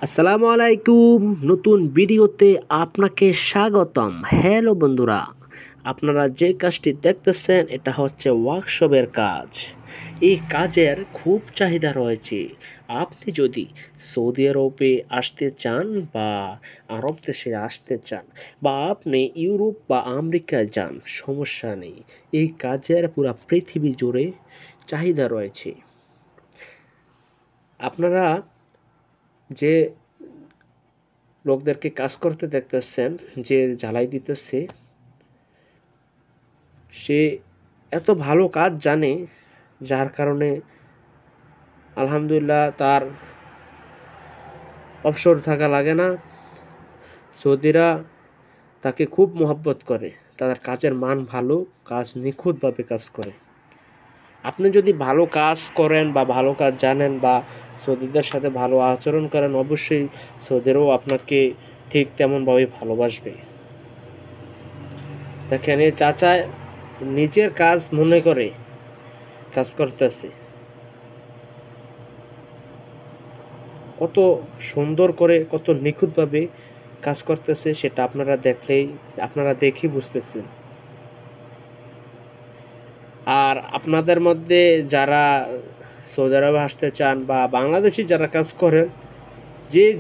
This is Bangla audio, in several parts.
আসসালামু আলাইকুম। নতুন ভিডিওতে আপনাকে স্বাগতম। হ্যালো বন্ধুরা, আপনারা যে কাজটি দেখতেছেন এটা হচ্ছে ওয়ার্কশপের কাজ। এই কাজের খুব চাহিদা রয়েছে। আপনি যদি সৌদি আরবে আসতে চান বা আরব দেশে আসতে চান বা আপনি ইউরোপ বা আমেরিকায় যান, সমস্যা নেই। এই কাজের পুরা পৃথিবী জুড়ে চাহিদা রয়েছে। আপনারা যে লোকদেরকে কাজ করতে দেখতেছেন, যে ঝালাই দিতেছে, সে এত ভালো কাজ জানে যার কারণে আলহামদুলিল্লাহ তার অবসর থাকা লাগে না। সৌদিরা তাকে খুব মহব্বত করে, তাদের কাজের মান ভালো, কাজ নিখুঁতভাবে কাজ করে। আপনি যদি ভালো কাজ করেন বা ভালো কাজ জানেন বা সৌদিদের সাথে ভালো আচরণ করেন, অবশ্যই সৌদিরাও আপনাকে ঠিক তেমনভাবে ভালোবাসবে। দেখেন, এই চাচা নিজের কাজ মনে করে কাজ করতেছে, কত সুন্দর করে, কত নিখুঁতভাবে কাজ করতেছে, সেটা আপনারা দেখেই বুঝতেছেন। আর আপনাদের মধ্যে যারা সৌদি আরবে আসতে চান বা বাংলাদেশি যারা কাজ করেন,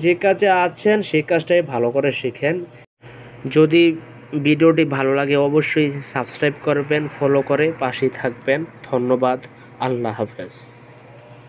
যে কাজে আছেন সেই কাজটাই ভালো করে শিখেন। যদি ভিডিওটি ভালো লাগে অবশ্যই সাবস্ক্রাইব করবেন, ফলো করে পাশেই থাকবেন। ধন্যবাদ। আল্লাহ হাফেজ।